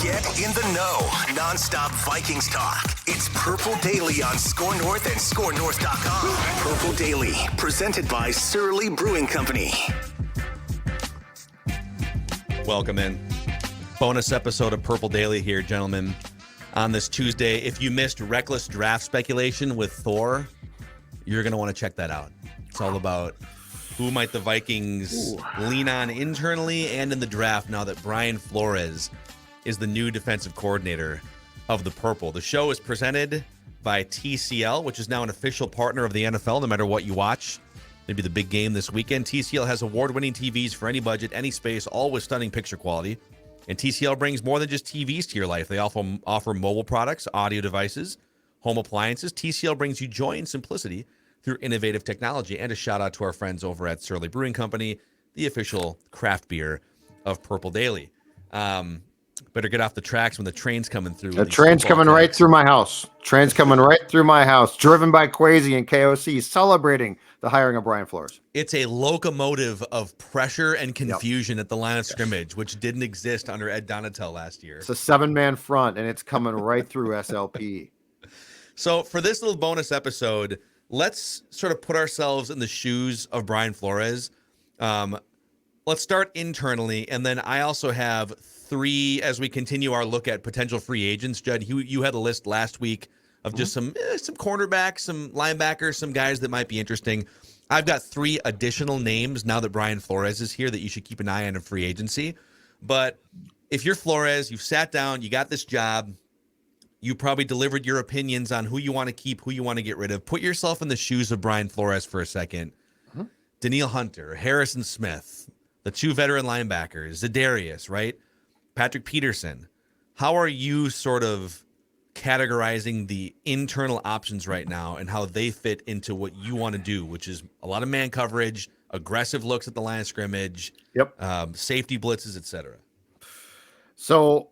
Get in the know. Non-stop Vikings talk. It's Purple Daily on Score North and ScoreNorth.com. Purple Daily, presented by Surly Brewing Company. Welcome in. Bonus episode of Purple Daily here, gentlemen, on this Tuesday. If you missed Reckless Draft Speculation with Thor, you're going to want to check that out. It's all about who might the Vikings lean on internally and in the draft now that Brian Flores is the new defensive coordinator of the Purple. The show is presented by TCL, which is now an official partner of the NFL, no matter what you watch. Maybe the big game this weekend. TCL has award-winning TVs for any budget, any space, all with stunning picture quality. And TCL brings more than just TVs to your life. They offer mobile products, audio devices, home appliances. TCL brings you joy and simplicity through innovative technology. And a shout out to our friends over at Surly Brewing Company, the official craft beer of Purple Daily. Better get off the tracks when the train's coming through. The train's coming right through my house. Train's coming right through my house. Driven by Quasi and KOC, celebrating the hiring of Brian Flores. It's a locomotive of pressure and confusion at the line of scrimmage, which didn't exist under Ed Donatel last year. It's a 7-man front, and it's coming right through SLP. So for this little bonus episode, let's sort of put ourselves in the shoes of Brian Flores. Let's start internally, and then I also have three as we continue our look at potential free agents. Judd, you had a list last week of just some cornerbacks, some linebackers, some guys that might be interesting. I've got three additional names now that Brian Flores is here that you should keep an eye on in free agency. But if you're Flores, you've sat down, you got this job, you probably delivered your opinions on who you want to keep, who you want to get rid of. Put yourself in the shoes of Brian Flores for a second. Danielle Hunter, Harrison Smith, the two veteran linebackers, Za'Darius, right? Patrick Peterson. How are you sort of categorizing the internal options right now and how they fit into what you want to do, which is a lot of man coverage, aggressive looks at the line of scrimmage, safety blitzes, etc.? So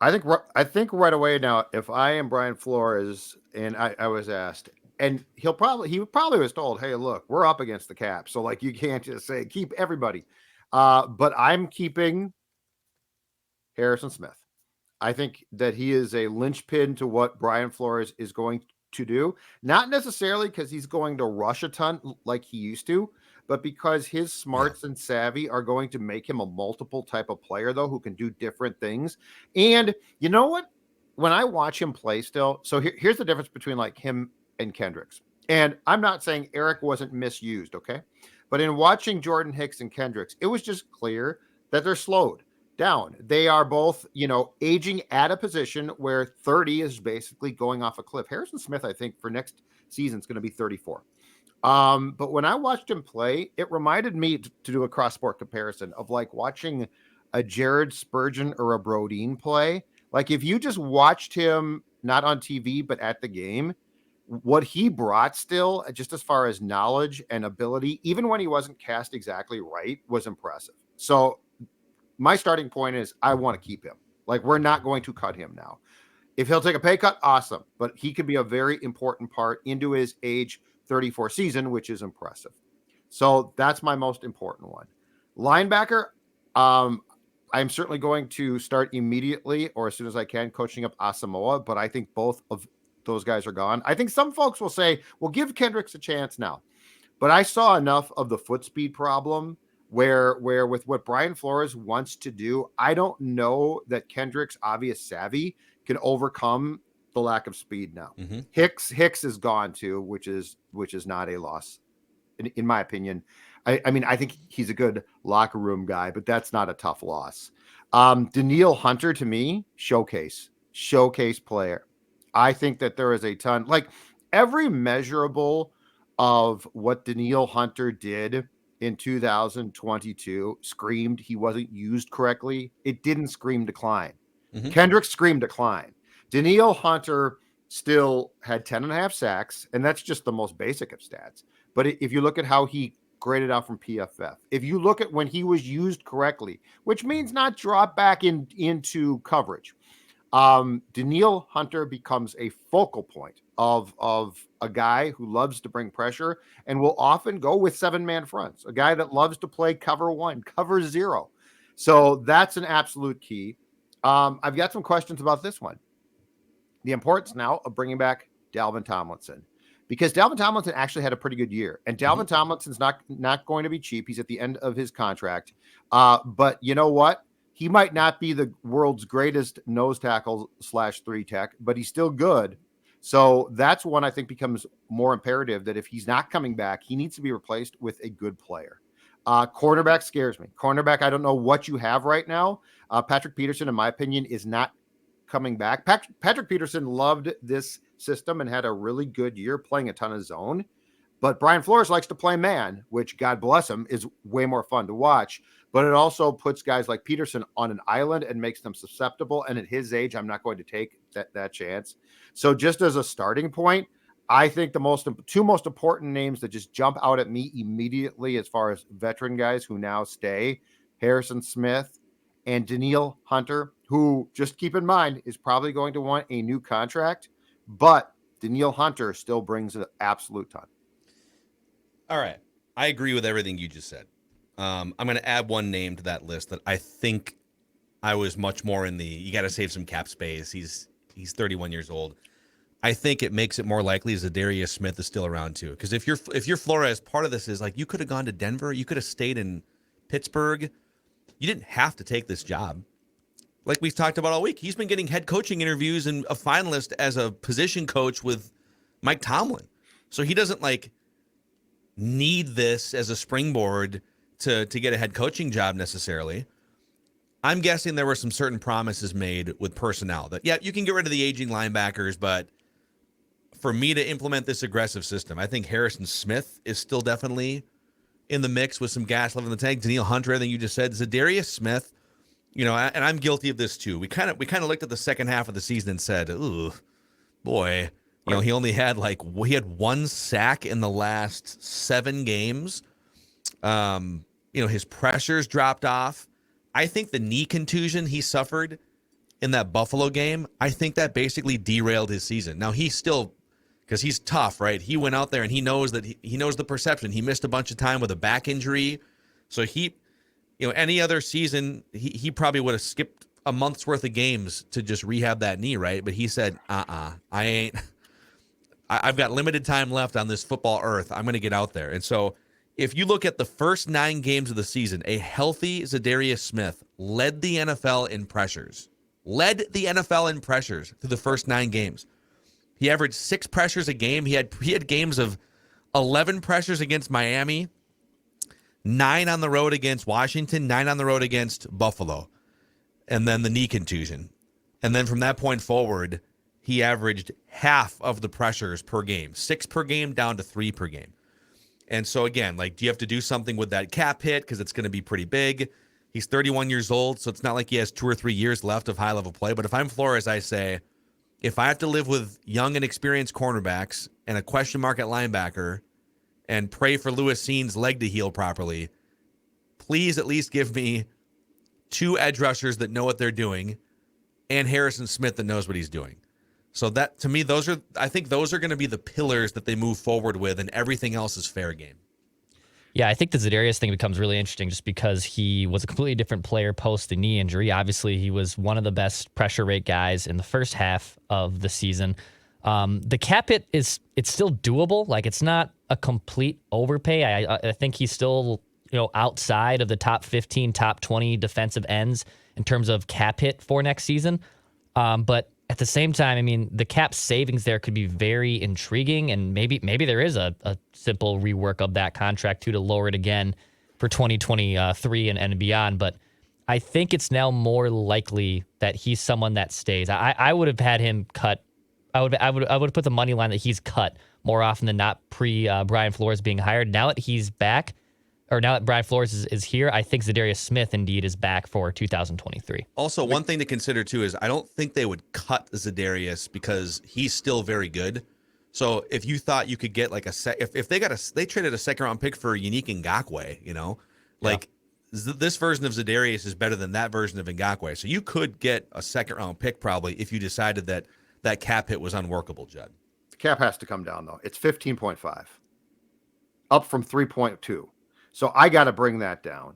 I think right away now, if I am Brian Flores and I was asked, and he probably was told, hey, look, we're up against the cap. So like, you can't just say, keep everybody. But I'm keeping Harrison Smith. I think that he is a linchpin to what Brian Flores is going to do. Not necessarily because he's going to rush a ton like he used to, but because his smarts and savvy are going to make him a multiple type of player, though, who can do different things. And you know what? When I watch him play still, so here's the difference between like him and Kendricks. And I'm not saying Eric wasn't misused, okay? But in watching Jordan Hicks and Kendricks, it was just clear that they're slowed down. They are both, aging at a position where 30 is basically going off a cliff. Harrison Smith, I think, for next season is going to be 34. But when I watched him play, it reminded me to do a cross-sport comparison of like watching a Jared Spurgeon or a Brodeen play. Like if you just watched him, not on TV, but at the game, what he brought still, just as far as knowledge and ability, even when he wasn't cast exactly right, was impressive. So my starting point is I want to keep him. Like, we're not going to cut him now. If he'll take a pay cut, awesome. But he could be a very important part into his age 34 season, which is impressive. So that's my most important one. Linebacker, I'm certainly going to start immediately or as soon as I can coaching up Asamoah, but I think both of those guys are gone. I think some folks will say, well, give Kendricks a chance now. But I saw enough of the foot speed problem where with what Brian Flores wants to do, I don't know that Kendricks' obvious savvy can overcome the lack of speed now. Hicks is gone too, which is not a loss in my opinion. I mean, I think he's a good locker room guy, but that's not a tough loss. Danielle Hunter, to me, showcase player. I think that there is a ton, like every measurable of what Danielle Hunter did in 2022 screamed he wasn't used correctly. It didn't scream decline. Kendricks screamed decline. Danielle Hunter still had 10.5 sacks, and that's just the most basic of stats. But if you look at how he graded out from PFF, if you look at when he was used correctly, which means not drop back into coverage, Danielle Hunter becomes a focal point of a guy who loves to bring pressure and will often go with 7-man fronts, a guy that loves to play cover 1, cover 0. So that's an absolute key. I've got some questions about this one. The importance now of bringing back Dalvin Tomlinson, because Dalvin Tomlinson actually had a pretty good year, and Dalvin Tomlinson's not going to be cheap. He's at the end of his contract, but you know what? He might not be the world's greatest nose tackle / 3 tech, but he's still good. So that's one I think becomes more imperative, that if he's not coming back, he needs to be replaced with a good player. Cornerback scares me. Cornerback, I don't know what you have right now. Patrick Peterson, in my opinion, is not coming back. Patrick Peterson loved this system and had a really good year playing a ton of zone. But Brian Flores likes to play man, which, God bless him, is way more fun to watch. But it also puts guys like Peterson on an island and makes them susceptible. And at his age, I'm not going to take that chance. So just as a starting point, I think the two most important names that just jump out at me immediately as far as veteran guys who now stay, Harrison Smith and Danielle Hunter, who, just keep in mind, is probably going to want a new contract. But Danielle Hunter still brings an absolute ton. All right. I agree with everything you just said. I'm going to add one name to that list that I think I was much more in the, you got to save some cap space. He's 31 years old. I think it makes it more likely Zadarius Smith is still around too. Because if you're Flores, part of this is like, you could have gone to Denver. You could have stayed in Pittsburgh. You didn't have to take this job. Like we've talked about all week, he's been getting head coaching interviews and a finalist as a position coach with Mike Tomlin. So he doesn't need this as a springboard to get a head coaching job necessarily. I'm guessing there were some certain promises made with personnel that, yeah, you can get rid of the aging linebackers, but for me to implement this aggressive system, I think Harrison Smith is still definitely in the mix with some gas left in the tank. Danielle Hunter, I think you just said. Zadarius Smith, and I'm guilty of this too. We kind of looked at the second half of the season and said, ooh, boy, he only had he had one sack in the last 7 games. His pressures dropped off. I think the knee contusion he suffered in that Buffalo game, I think that basically derailed his season. Now he's still, because he's tough, right? He went out there and he knows that he knows the perception. He missed a bunch of time with a back injury. So any other season, he probably would have skipped a month's worth of games to just rehab that knee, right? But he said, I've got limited time left on this football earth. I'm going to get out there. And so if you look at the first 9 games of the season, a healthy Zadarius Smith led the NFL in pressures. Led the NFL in pressures through the first 9 games. He averaged 6 pressures a game. He had games of 11 pressures against Miami, 9 on the road against Washington, 9 on the road against Buffalo, and then the knee contusion. And then from that point forward, he averaged half of the pressures per game, 6 per game down to 3 per game. And so again, do you have to do something with that cap hit? Because it's going to be pretty big. He's 31 years old, so it's not like he has 2 or 3 years left of high-level play. But if I'm Flores, I say, if I have to live with young and experienced cornerbacks and a question mark at linebacker and pray for Lewis Seen's leg to heal properly, please at least give me 2 edge rushers that know what they're doing and Harrison Smith that knows what he's doing. So that, to me, I think those are going to be the pillars that they move forward with, and everything else is fair game. Yeah, I think the Zadarius thing becomes really interesting just because he was a completely different player post the knee injury. Obviously, he was one of the best pressure rate guys in the first half of the season. The cap hit it's still doable. It's not a complete overpay. I think he's still outside of the top 15, top 20 defensive ends in terms of cap hit for next season. But at the same time, the cap savings there could be very intriguing, and maybe there is a simple rework of that contract too to lower it again for 2023 and beyond. But I think it's now more likely that he's someone that stays. I would have had him cut. I would have put the money line that he's cut more often than not pre Brian Flores being hired. Now that he's back, or now that Brian Flores is here, I think Zadarius Smith indeed is back for 2023. Also, one thing to consider too is I don't think they would cut Zadarius because he's still very good. So if you thought you could get if they traded a 2nd round pick for Unique Ngakoue, this version of Zadarius is better than that version of Ngakoue. So you could get a 2nd round pick probably if you decided that cap hit was unworkable, Judd. The cap has to come down though. It's 15.5, up from 3.2. So I got to bring that down.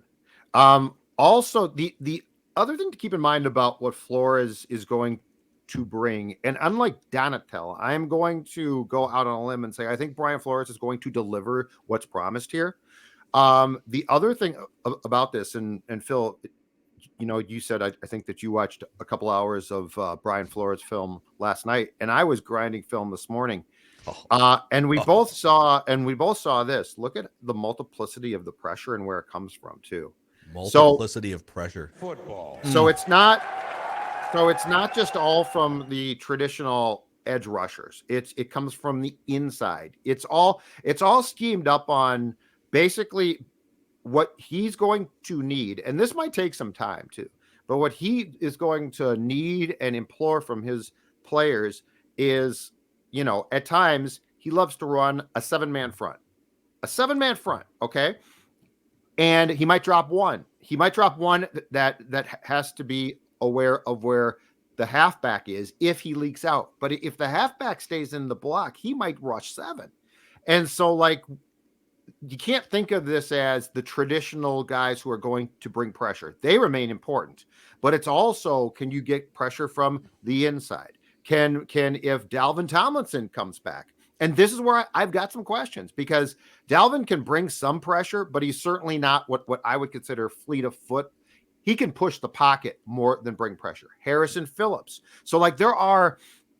Also, the other thing to keep in mind about what Flores is going to bring, and unlike Donatel, I'm going to go out on a limb and say I think Brian Flores is going to deliver what's promised here. The other thing about this, and Phil, you said I think that you watched a couple hours of Brian Flores film last night, and I was grinding film this morning. And we both saw this. Look at the multiplicity of the pressure and where it comes from too. Multiplicity of pressure. Football. So it's not just all from the traditional edge rushers. It comes from the inside. It's all schemed up on basically what he's going to need, and this might take some time too, but what he is going to need and implore from his players is, at times he loves to run a seven-man front, okay? And he might drop one. That has to be aware of where the halfback is if he leaks out. But if the halfback stays in the block, he might rush seven. And so, you can't think of this as the traditional guys who are going to bring pressure. They remain important, but it's also, can you get pressure from the inside? Can if Dalvin Tomlinson comes back? And this is where I've got some questions, because Dalvin can bring some pressure, but he's certainly not what I would consider fleet of foot. He can push the pocket more than bring pressure. Harrison Phillips. So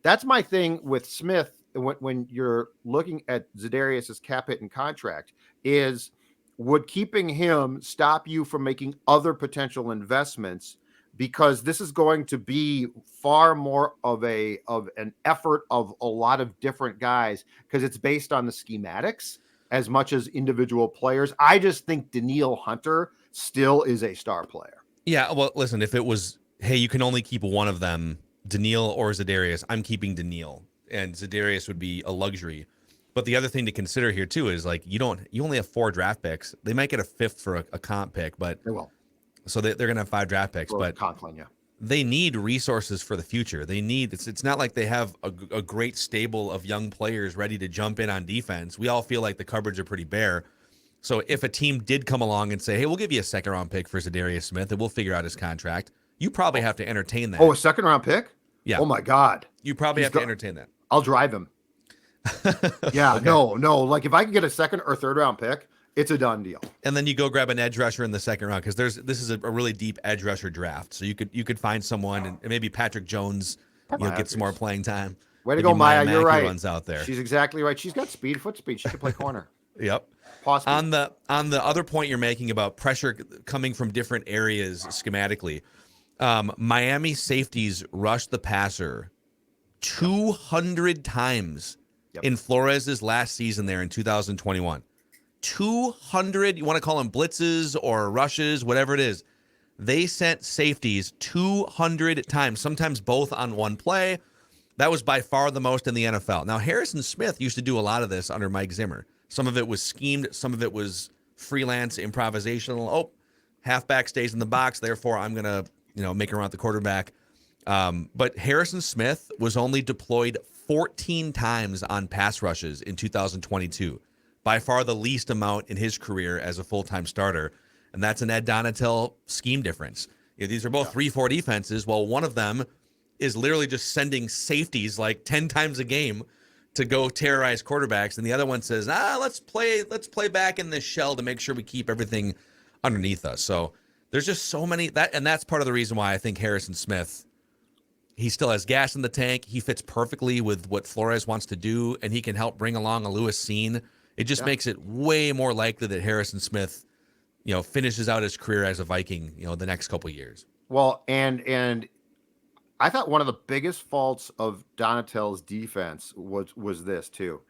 that's my thing with Smith. When you're looking at Za'Darius's cap hit and contract, is would keeping him stop you from making other potential investments, because this is going to be far more of an effort of a lot of different guys, because it's based on the schematics as much as individual players. I just think Danielle Hunter still is a star player. Yeah, well, listen, if it was, hey, you can only keep one of them, Danielle or Za'Darius, I'm keeping Danielle. And Za'Darius would be a luxury. But the other thing to consider here too is you only have 4 draft picks. They might get a 5th for a comp pick, but they will. So they're going to have 5 draft picks, but Conklin, yeah. They need resources for the future. It's not like they have a great stable of young players ready to jump in on defense. We all feel like the cupboards are pretty bare. So if a team did come along and say, hey, we'll give you a 2nd round pick for Za'Darius Smith and we'll figure out his contract, you probably have to entertain that. Oh, a 2nd round pick? Yeah. Oh my God. You probably have to entertain that. I'll drive him. Yeah, okay. No. If I could get a 2nd or 3rd round pick, it's a done deal. And then you go grab an edge rusher in the 2nd round, because this is a really deep edge rusher draft. So you could find someone, and maybe Patrick Jones get some more playing time. Way to go, Maya. You're right. Runs out there. She's exactly right. She's got foot speed. She can play corner. Yep. On the other point you're making about pressure coming from different areas schematically, Miami safeties rushed the passer 200 times in Flores' last season there in 2021. 200, you want to call them blitzes or rushes, whatever it is. They sent safeties 200 times, sometimes both on one play. That was by far the most in the NFL. Now, Harrison Smith used to do a lot of this under Mike Zimmer. Some of it was schemed. Some of it was freelance, improvisational. Oh, halfback stays in the box, therefore I'm going to make around the quarterback. But Harrison Smith was only deployed 14 times on pass rushes in 2022. By far the least amount in his career as a full-time starter. And that's an Ed Donatel scheme difference. These are both 3-4 defenses. Well, one of them is literally just sending safeties 10 times a game to go terrorize quarterbacks. And the other one says, let's play back in this shell to make sure we keep everything underneath us. So there's just so many and that's part of the reason why I think Harrison Smith, he still has gas in the tank. He fits perfectly with what Flores wants to do, and he can help bring along a Lewis Cine. It just makes it way more likely that Harrison Smith, finishes out his career as a Viking, the next couple of years. Well, and I thought one of the biggest faults of Donatel's defense was this too.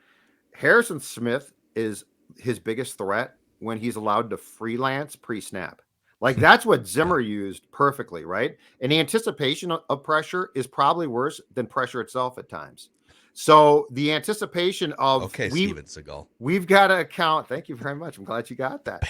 Harrison Smith is his biggest threat when he's allowed to freelance pre-snap. That's what Zimmer used perfectly, right? And the anticipation of pressure is probably worse than pressure itself at times. So the anticipation of Steven Seagal, we've got to account. Thank you very much. I'm glad you got that.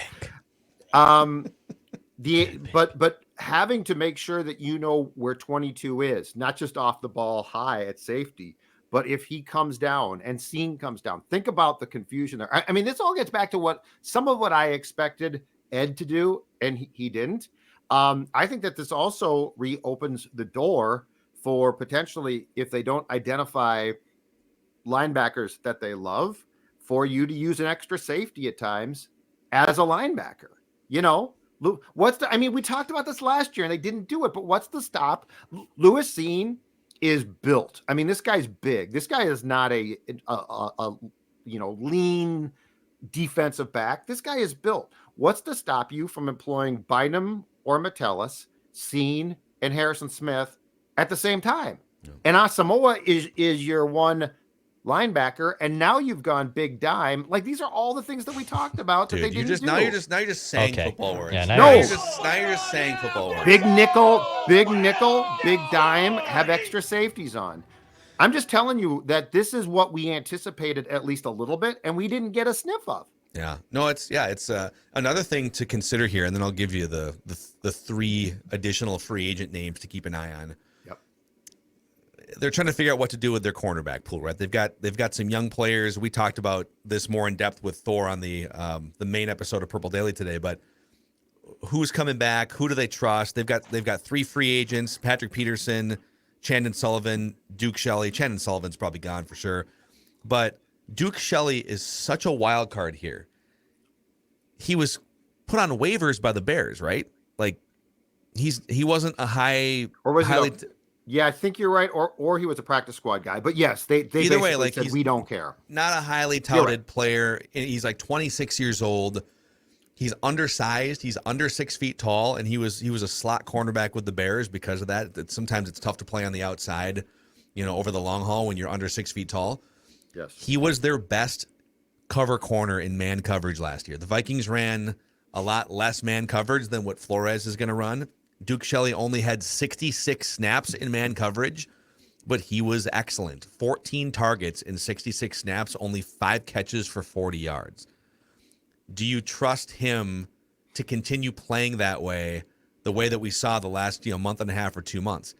But having to make sure that where 22 is, not just off the ball high at safety, but if he comes down and Cine comes down, think about the confusion there. I mean, this all gets back to some of what I expected Ed to do, and he didn't. I think that this also reopens the door for potentially, if they don't identify linebackers that they love, for you to use an extra safety at times as a linebacker. You know, I mean, we talked about this last year and they didn't do it, but what's the stop? Lewis Seen is built. I mean, this guy's big. This guy is not a lean defensive back. This guy is built. What's to stop you from employing Bynum or Metellus, Seen, and Harrison Smith at the same time? Yeah. And Asamoah is your one linebacker, and now you've gone big dime. Like, these are all the things that we talked about that they didn't do. Now you're just saying football words. Yeah, now you're just saying football words. Big nickel, big dime, have extra safeties on. I'm just telling you that this is what we anticipated at least a little bit, and we didn't get a sniff of. Yeah, no, it's another thing to consider here, and then I'll give you the 3 additional free agent names to keep an eye on. Yep. They're trying to figure out what to do with their cornerback pool, right? They've got some young players. We talked about this more in depth with Thor on the main episode of Purple Daily today, but who's coming back? Who do they trust? They've got 3 free agents: Patrick Peterson, Chandon Sullivan, Duke Shelley. Chandon Sullivan's probably gone for sure, but Duke Shelley is such a wild card here. He was put on waivers by the Bears, right? Like, he wasn't a yeah, I think you're right. Or he was a practice squad guy. But yes, they either way, like, said, we don't care. Not a highly touted player. He's like 26 years old. He's undersized. He's under 6 feet tall, and he was a slot cornerback with the Bears because of that. Sometimes it's tough to play on the outside, over the long haul when you're under 6 feet tall. Yes. He was their best cover corner in man coverage last year. The Vikings ran a lot less man coverage than what Flores is going to run. Duke Shelley only had 66 snaps in man coverage, but he was excellent. 14 targets in 66 snaps, only 5 catches for 40 yards. Do you trust him to continue playing that way, the way that we saw the last month and a half or 2 months?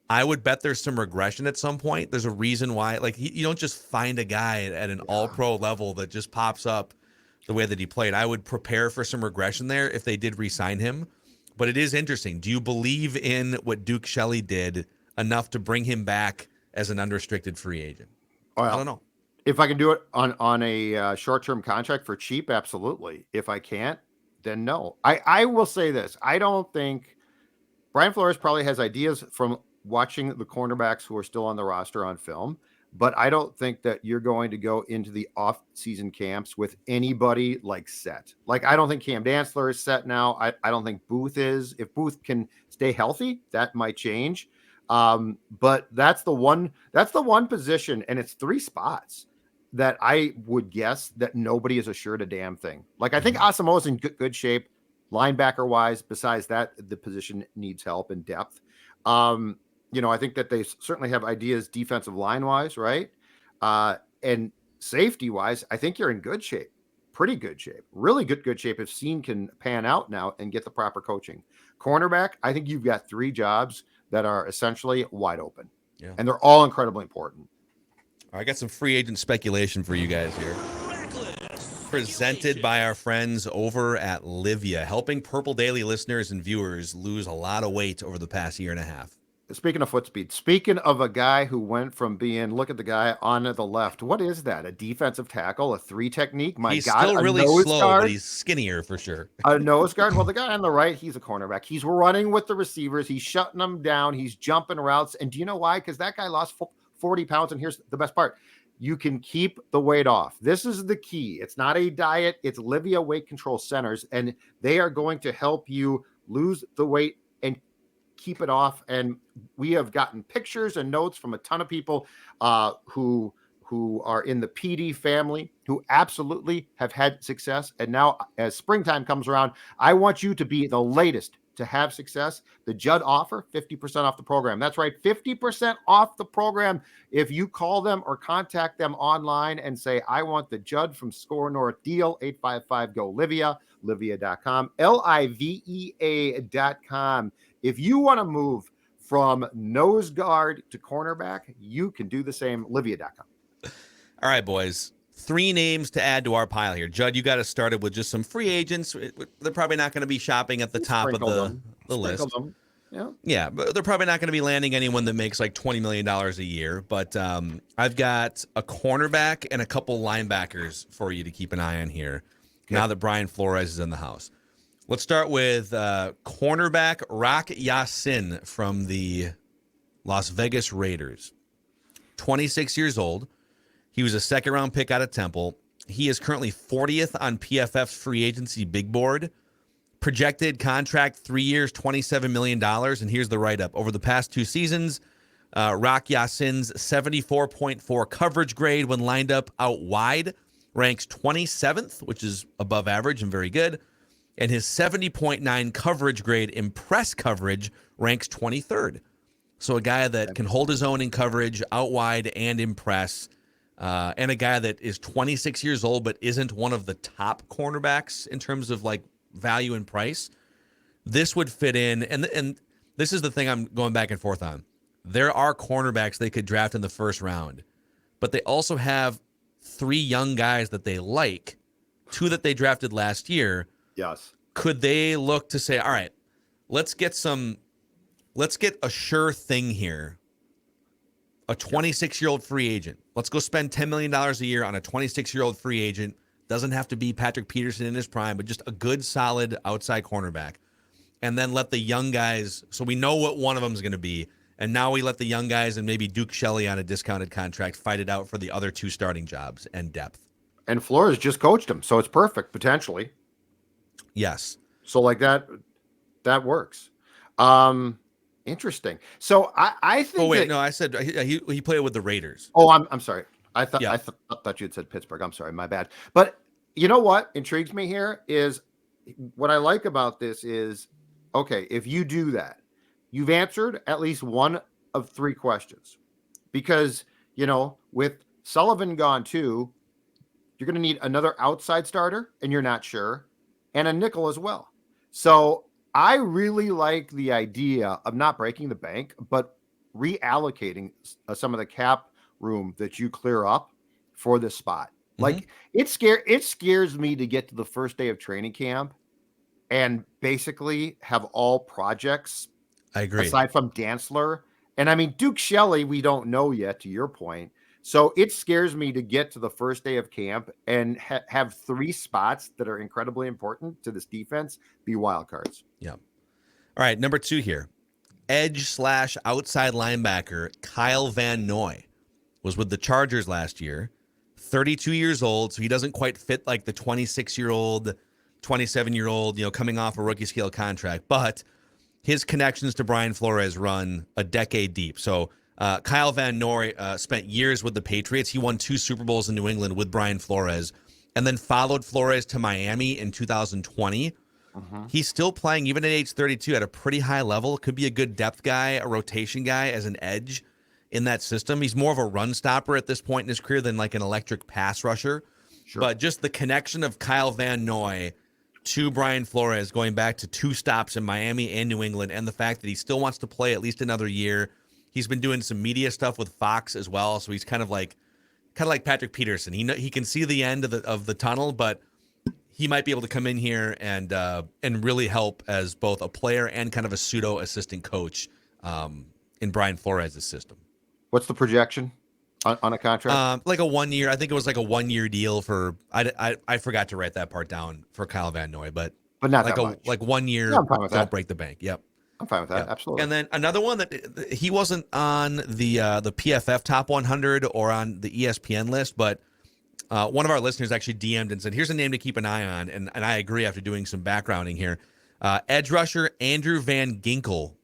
I would bet there's some regression at some point. There's a reason why. Like, you don't just find a guy at an all-pro level that just pops up the way that he played. I would prepare for some regression there if they did re-sign him. But it is interesting. Do you believe in what Duke Shelley did enough to bring him back as an unrestricted free agent? Well, I don't know. If I can do it on a short-term contract for cheap, absolutely. If I can't, then no. I will say this. I don't think Brian Flores probably has ideas from watching the cornerbacks who are still on the roster on film, but I don't think that you're going to go into the off-season camps with anybody like set. Like, I don't think Cam Dantzler is set now. I don't think Booth is. If Booth can stay healthy, that might change. But that's the one position, and it's 3 spots that I would guess that nobody is assured a damn thing. Like, I think Asamoah is in good shape, linebacker wise. Besides that, the position needs help and depth. I think that they certainly have ideas defensive line wise, right? And safety wise, I think you're in good shape, pretty good shape, really good shape if Seen can pan out now and get the proper coaching. Cornerback, I think you've got 3 jobs that are essentially wide open. Yeah. And they're all incredibly important. I got some free agent speculation for you guys here. Presented by our friends over at Livia, helping Purple Daily listeners and viewers lose a lot of weight over the past year and a half. Speaking of foot speed, speaking of a guy who went from being, look at the guy on the left. What is that? A defensive tackle, a 3 technique? He's still really slow, but he's skinnier for sure. A nose guard. Well, the guy on the right, he's a cornerback. He's running with the receivers. He's shutting them down. He's jumping routes. And do you know why? Because that guy lost 40 pounds. And here's the best part. You can keep the weight off. This is the key. It's not a diet. It's Livia Weight Control Centers. And they are going to help you lose the weight and keep it off. And we have gotten pictures and notes from a ton of people who are in the PD family who absolutely have had success. And now as springtime comes around, I want you to be the latest to have success. The Judd offer, 50% off the program. That's right, 50% off the program if you call them or contact them online and say, I want the Judd from Score North deal, 855-GO-LIVIA, livia.com, livea.com. If you want to move from nose guard to cornerback, you can do the same, livia.com. All right, boys. 3 names to add to our pile here. Judd, you got us started with just some free agents. They're probably not going to be shopping at the top of the list. Them. Yeah. Yeah, but they're probably not going to be landing anyone that makes like $20 million a year. But I've got a cornerback and a couple linebackers for you to keep an eye on here now that Brian Flores is in the house. Let's start with cornerback Rock Ya-Sin from the Las Vegas Raiders. 26 years old. He was a second-round pick out of Temple. He is currently 40th on PFF's free agency big board. Projected contract 3 years, $27 million. And here's the write-up. Over the past 2 seasons, Rock Ya-Sin's 74.4 coverage grade when lined up out wide ranks 27th, which is above average and very good. And his 70.9 coverage grade in press coverage ranks 23rd. So a guy that can hold his own in coverage, out wide, and in press. And a guy that is 26 years old but isn't one of the top cornerbacks in terms of like value and price. This would fit in, and this is the thing I'm going back and forth on. There are cornerbacks they could draft in the first round, but they also have 3 young guys that they like, 2 that they drafted last year. Yes. Could they look to say, all right, let's get a sure thing here. A 26-year-old free agent. Let's go spend $10 million a year on a 26-year-old free agent. Doesn't have to be Patrick Peterson in his prime, but just a good, solid outside cornerback. And then let the young guys, so we know what one of them is going to be. And now we let the young guys and maybe Duke Shelley on a discounted contract fight it out for the other 2 starting jobs and depth. And Flores just coached him, so it's perfect, potentially. Yes. So like that works. Interesting. So I think. Oh wait, no, I said he played with the Raiders. Oh, I'm sorry. I thought you had said Pittsburgh. I'm sorry, my bad. But you know what intrigues me here is what I like about this is, okay, if you do that, you've answered at least one of 3 questions, because with Sullivan gone too, you're going to need another outside starter, and you're not sure, and a nickel as well. So I really like the idea of not breaking the bank, but reallocating some of the cap room that you clear up for this spot. Mm-hmm. Like it scares me to get to the first day of training camp and basically have all projects. I agree. Aside from Dantzler. And I mean, Duke Shelley, we don't know yet, to your point. So it scares me to get to the first day of camp and have 3 spots that are incredibly important to this defense be wild cards. Yeah. All right. Number 2 here. Edge/outside linebacker Kyle Van Noy was with the Chargers last year. 32 years old, so he doesn't quite fit like the 26-year-old, 27-year-old, coming off a rookie scale contract. But his connections to Brian Flores run a decade deep. So Kyle Van Noy spent years with the Patriots. He won 2 Super Bowls in New England with Brian Flores and then followed Flores to Miami in 2020. Uh-huh. He's still playing, even at age 32, at a pretty high level. Could be a good depth guy, a rotation guy as an edge in that system. He's more of a run stopper at this point in his career than like an electric pass rusher. Sure. But just the connection of Kyle Van Noy to Brian Flores going back to 2 stops in Miami and New England, and the fact that he still wants to play at least another year. He's been doing some media stuff with Fox as well, so he's kind of like Patrick Peterson. He can see the end of the tunnel, but he might be able to come in here and really help as both a player and kind of a pseudo assistant coach in Brian Flores' system. What's the projection on a contract? Like a 1 year. I think it was like a 1 year deal for. I forgot to write that part down for Kyle Van Noy, but not like that much. Like 1 year. Yeah, I'm fine with don't that. break the bank. Yep. I'm fine with that. Yep. Absolutely. And then another one that he wasn't on the PFF top 100 or on the ESPN list, but one of our listeners actually DM'd and said, "Here's a name to keep an eye on," and I agree after doing some backgrounding here. Edge rusher Andrew Van Ginkel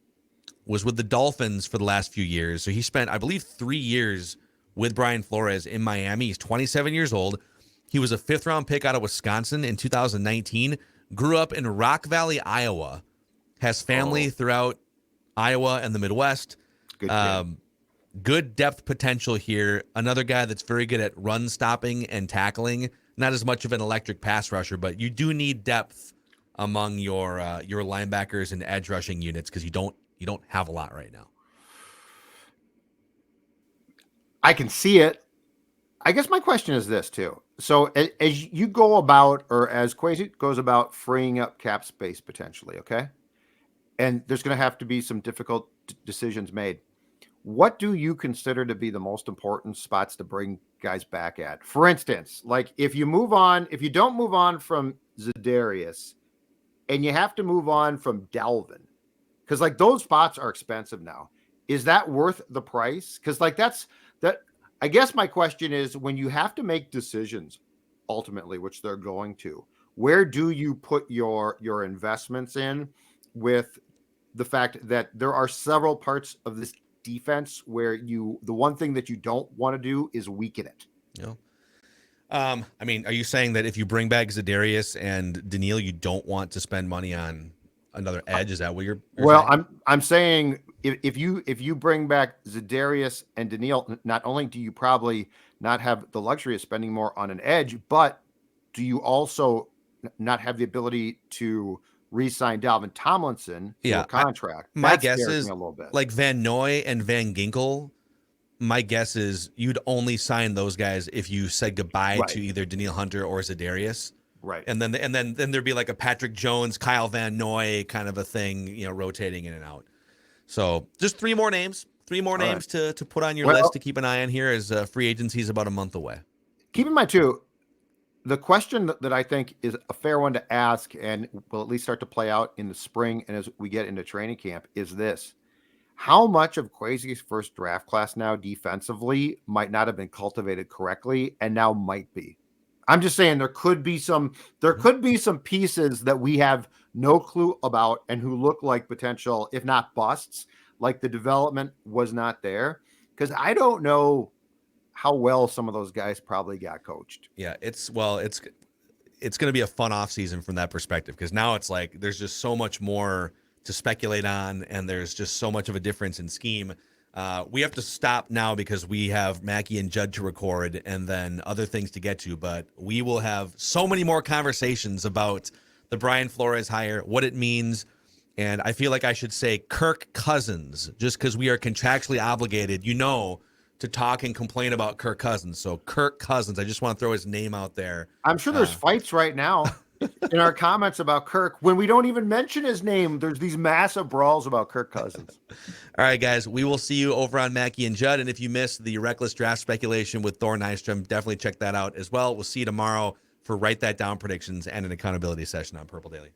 was with the Dolphins for the last few years. So he spent, I believe, 3 years with Brian Flores in Miami. He's 27 years old. He was a 5th-round pick out of Wisconsin in 2019. Grew up in Rock Valley, Iowa. Has family throughout Iowa and the Midwest. Good depth potential here. Another guy that's very good at run stopping and tackling. Not as much of an electric pass rusher, but you do need depth among your linebackers and edge rushing units because you don't have a lot right now. I can see it. I guess my question is this too. So as you go about, or as Quasi goes about freeing up cap space potentially, okay? And there's going to have to be some difficult decisions made. What do you consider to be the most important spots to bring guys back at? For instance, like if you don't move on from Zadarius and you have to move on from Dalvin, because like those spots are expensive now. Is that worth the price? Because like that. I guess my question is, when you have to make decisions ultimately, which they're going to, where do you put your investments in, with the fact that there are several parts of this defense where the one thing that you don't want to do is weaken it. I mean, are you saying that if you bring back Zadarius and Daniil, you don't want to spend money on another edge? Is that what you're well, saying? I'm saying if you bring back Zadarius and Daniil, not only do you probably not have the luxury of spending more on an edge, but do you also not have the ability to re-sign Dalvin Tomlinson to a contract? My That guess scares is me a little bit. like Van Noy and Van Ginkel. My guess is you'd only sign those guys if you said goodbye Right. to either Daniil Hunter or Zadarius. Right. And then there'd be like a Patrick Jones, Kyle Van Noy kind of a thing, rotating in and out. So just three more names right. to put on your Well, list to keep an eye on here, as free agency is about a month away. keep in mind too, the question that I think is a fair one to ask, and will at least start to play out in the spring and as we get into training camp, is this: how much of Quasi's first draft class now defensively might not have been cultivated correctly and now might be? I'm just saying there could be some pieces that we have no clue about and who look like potential, if not busts, like the development was not there. Because I don't know how well some of those guys probably got coached. Yeah, it's going to be a fun offseason from that perspective, because now it's like there's just so much more to speculate on, and there's just so much of a difference in scheme. We have to stop now because we have Mackie and Judd to record and then other things to get to, but we will have so many more conversations about the Brian Flores hire, what it means. And I feel like I should say Kirk Cousins, just because we are contractually obligated, to talk and complain about Kirk Cousins. So Kirk Cousins, I just want to throw his name out there. I'm sure there's fights right now in our comments about Kirk. When we don't even mention his name, there's these massive brawls about Kirk Cousins. All right, guys, we will see you over on Mackie and Judd. And if you missed the reckless draft speculation with Thor Nystrom, definitely check that out as well. We'll see you tomorrow for Write That Down predictions and an accountability session on Purple Daily.